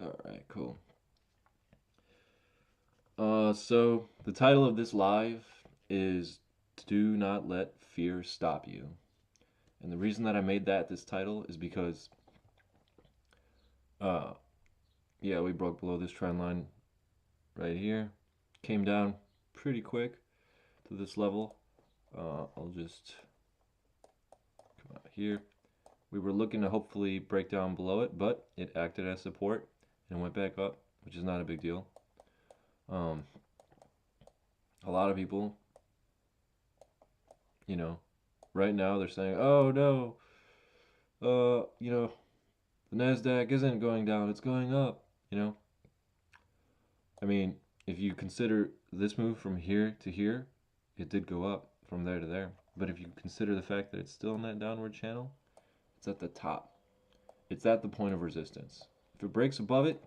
All right, cool. So the title of this live is "Do Not Let Fear Stop You," and the reason that I made that this title is because, uh, yeah, we broke below this trend line right here, came down pretty quick to this level. I'll just come out here. We were looking to hopefully break down below it, but it acted as support and went back up, which is not a big deal. Um, a lot of people, you know, right now they're saying, "Oh no, you know, the Nasdaq isn't going down; it's going up." You know, I mean, if you consider this move from here to here, it did go up from there to there. But if you consider the fact that it's still in that downward channel, it's at the top. It's at the point of resistance. If it breaks above it,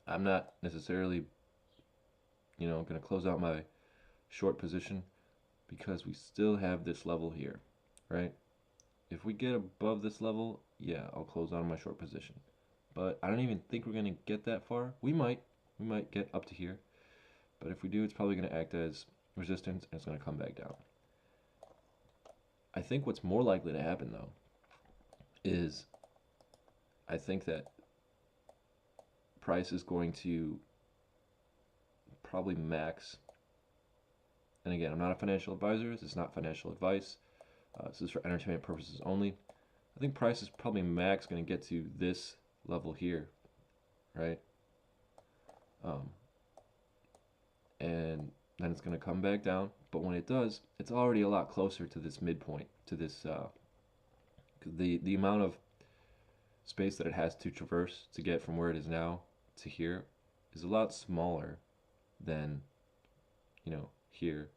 I'm not necessarily, going to close out my short position because we still have this level here, right? If we get above this level, yeah, I'll close out my short position. But I don't even think we're going to get that far. We might. We might get up to here. But if we do, it's probably going to act as resistance and it's going to come back down. I think what's more likely to happen, though, is I think that price is going to probably max. And again, I'm not a financial advisor. This is not financial advice. This is for entertainment purposes only. I think price is probably max going to get to this level here, right? Um, and then it's going to come back down. But when it does, it's already a lot closer to this midpoint, to this the amount of space that it has to traverse to get from where it is now to here is a lot smaller than here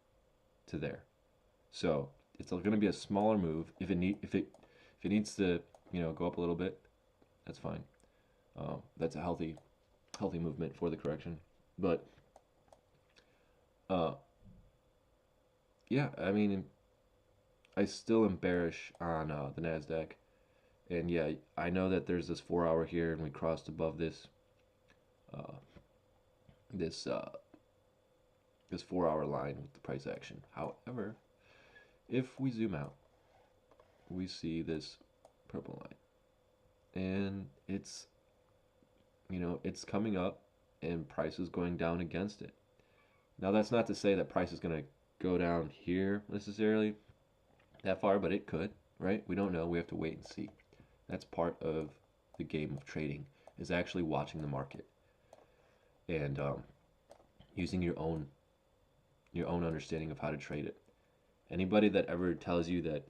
to there. So it's going to be a smaller move. If it needs to go up a little bit, that's fine. That's a healthy movement for the correction. But uh, yeah, I mean, I still am bearish on the Nasdaq, and yeah, I know that there's this 4 hour here, and we crossed above uh, this uh, this 4 hour line with the price action. However, if we zoom out, we see this purple line, and it's coming up, and price is going down against it. Now that's not to say that price is going to go down here necessarily that far, but it could, right? We don't know. We have to wait and see. That's part of the game of trading, is actually watching the market and using your own understanding of how to trade it. Anybody that ever tells you that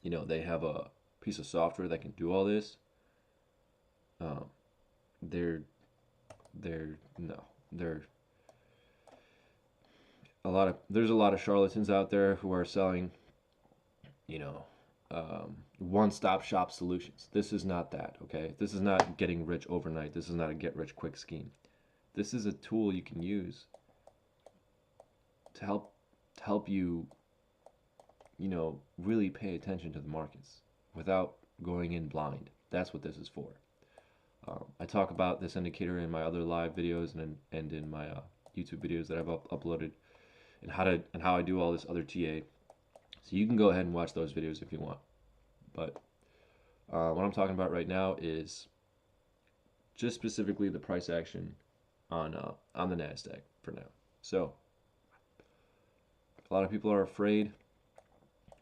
they have a piece of software that can do all this, um, they're they're no they're there's a lot of charlatans out there who are selling you know one-stop shop solutions. This is not that. Okay, this is not getting rich overnight. This is not a get rich quick scheme. This is a tool you can use to help you really pay attention to the markets without going in blind. That's what this is for. I talk about this indicator in my other live videos and in my YouTube videos that I've uploaded, and how I do all this other TA. So you can go ahead and watch those videos if you want. But what I'm talking about right now is just specifically the price action on the Nasdaq for now. So a lot of people are afraid.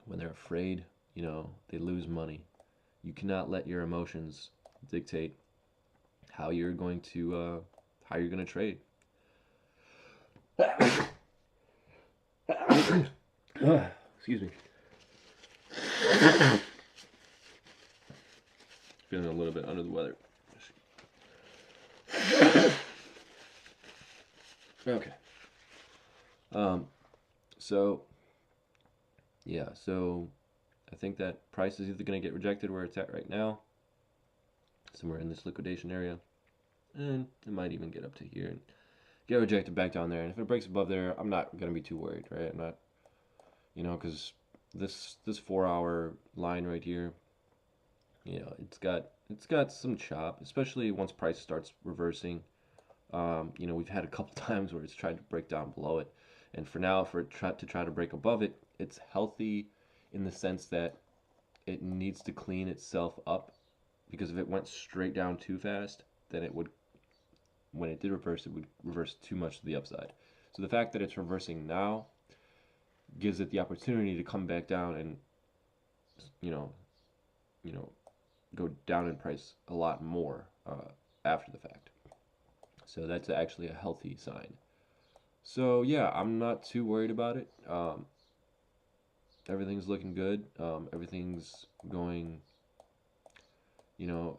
When they're afraid, they lose money. You cannot let your emotions dictate how you're going to trade. Excuse me. Feeling a little bit under the weather. Okay. So yeah, so I think that price is either going to get rejected where it's at right now, somewhere in this liquidation area, and it might even get up to here and get rejected back down there. And if it breaks above there, I'm not going to be too worried, right? I'm not, because this 4 hour line right here, it's got it's got some chop, especially once price starts reversing. We've had a couple times where it's tried to break down below it, and for now, for it to try to break above it, it's healthy in the sense that it needs to clean itself up, because if it went straight down too fast, then it would, when it did reverse, it would reverse too much to the upside. So the fact that it's reversing now gives it the opportunity to come back down and you know you know go down in price a lot more after the fact. So that's actually a healthy sign. So yeah, I'm not too worried about it. Everything's looking good. Everything's going,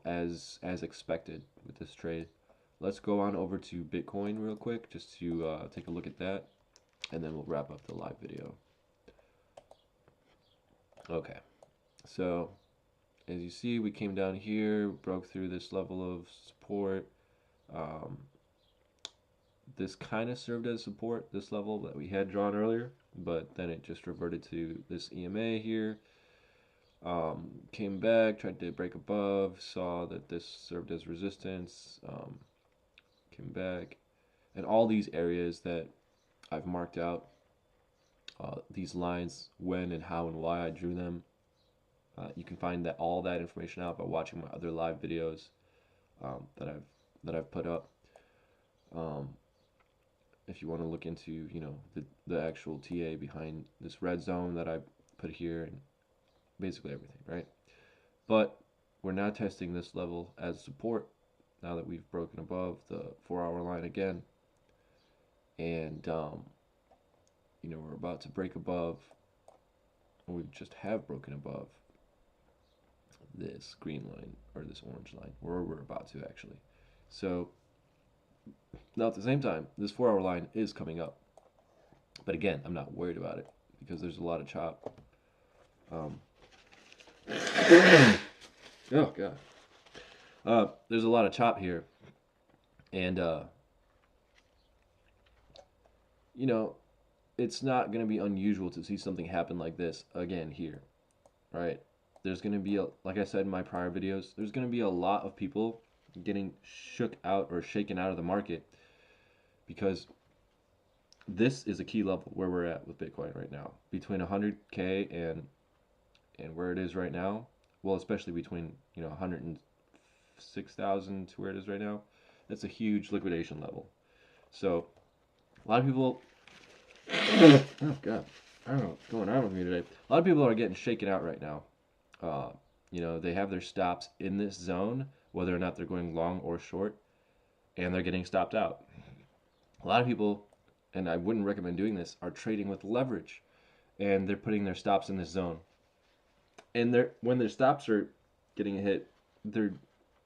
as expected with this trade. Let's go on over to Bitcoin real quick just to take a look at that, and then we'll wrap up the live video. Okay, so as you see, we came down here, broke through this level of support. Um, this kind of served as support, this level that we had drawn earlier, but then it just reverted to this EMA here. Came back, tried to break above, saw that this served as resistance, came back, and all these areas that I've marked out, these lines, when and how and why I drew them, you can find all that information out by watching my other live videos that I've put up. If you want to look into the actual TA behind this red zone that I put here, and basically everything, right? But we're now testing this level as support now that we've broken above the 4-hour line again, and we're about to break above, or we just have broken above this green line, or this orange line, or we're about to actually. So now at the same time, this 4-hour line is coming up, but again, I'm not worried about it because there's a lot of chop. Oh god. There's a lot of chop here, and it's not going to be unusual to see something happen like this again here, right? There's going to be, like I said in my prior videos, there's going to be a lot of people getting shook out or shaken out of the market, because this is a key level where we're at with Bitcoin right now, between 100K and where it is right now. Well, especially between 106,000 to where it is right now. That's a huge liquidation level. So a lot of people, oh god, I don't know what's going on with me today. A lot of people are getting shaken out right now. They have their stops in this zone, whether or not they're going long or short, and they're getting stopped out. A lot of people, and I wouldn't recommend doing this, are trading with leverage, and they're putting their stops in this zone. And when their stops are getting hit, they're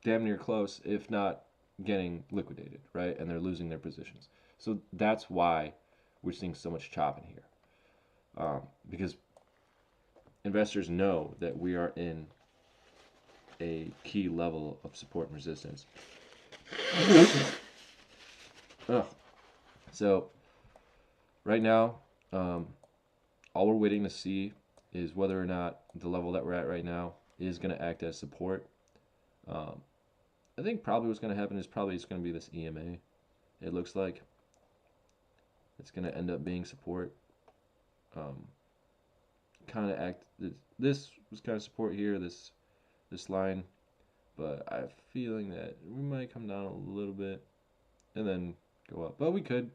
damn near close, if not getting liquidated, right? And they're losing their positions. So that's why we're seeing so much chop in here, because investors know that we are in a key level of support and resistance. So right now, all we're waiting to see is whether or not the level that we're at right now is going to act as support. I think probably what's going to happen is probably it's going to be this EMA. It looks like it's going to end up being support. Kind of act. This was kind of support here. This line, but I have a feeling that we might come down a little bit and then go up. But we could.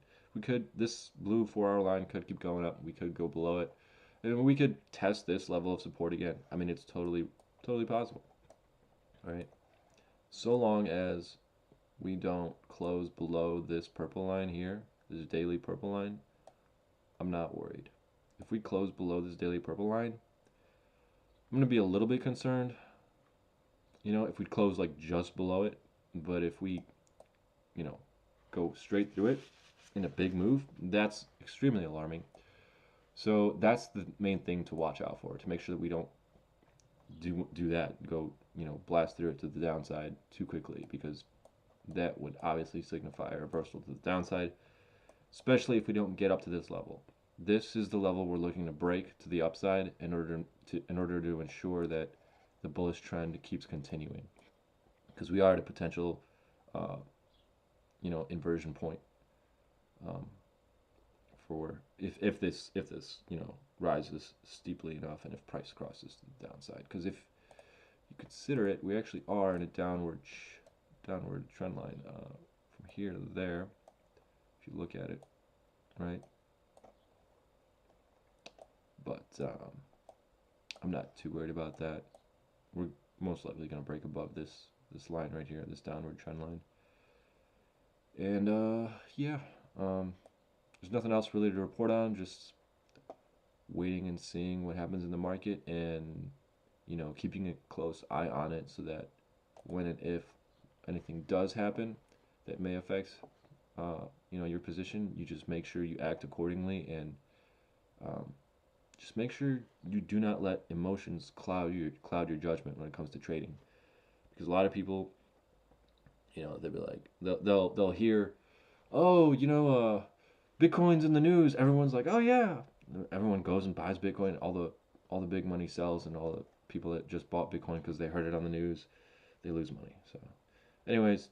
This blue 4-hour line could keep going up. We could go below it, and we could test this level of support again. I mean, it's totally possible. All right. So long as we don't close below this purple line here, this daily purple line, I'm not worried. If we close below this daily purple line, I'm going to be a little bit concerned, if we close like just below it. But if we, go straight through it in a big move, that's extremely alarming. So that's the main thing to watch out for, to make sure that we don't do that, go, blast through it to the downside too quickly, because that would obviously signify a reversal to the downside, especially if we don't get up to this level. This is the level we're looking to break to the upside in order to ensure that the bullish trend keeps continuing. because we are at a potential, uh, inversion point, um, for if this rises steeply enough, and if price crosses to the downside. Because if you consider it, we actually are in a downward trend line, from here to there. If you look at it, right? But I'm not too worried about that. We're most likely going to break above this line right here, this downward trend line. And yeah, there's nothing else really to report on. Just waiting and seeing what happens in the market, and keeping a close eye on it, so that when and if anything does happen that may affect your position, you just make sure you act accordingly, and um, just make sure you do not let emotions cloud your judgment when it comes to trading. Because a lot of people, they'll be like, they'll hear, oh, Bitcoin's in the news. Everyone's like, oh yeah. Everyone goes and buys Bitcoin. All the big money sells, and all the people that just bought Bitcoin because they heard it on the news, they lose money. So, anyways,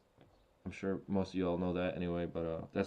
I'm sure most of y'all know that anyway. But that's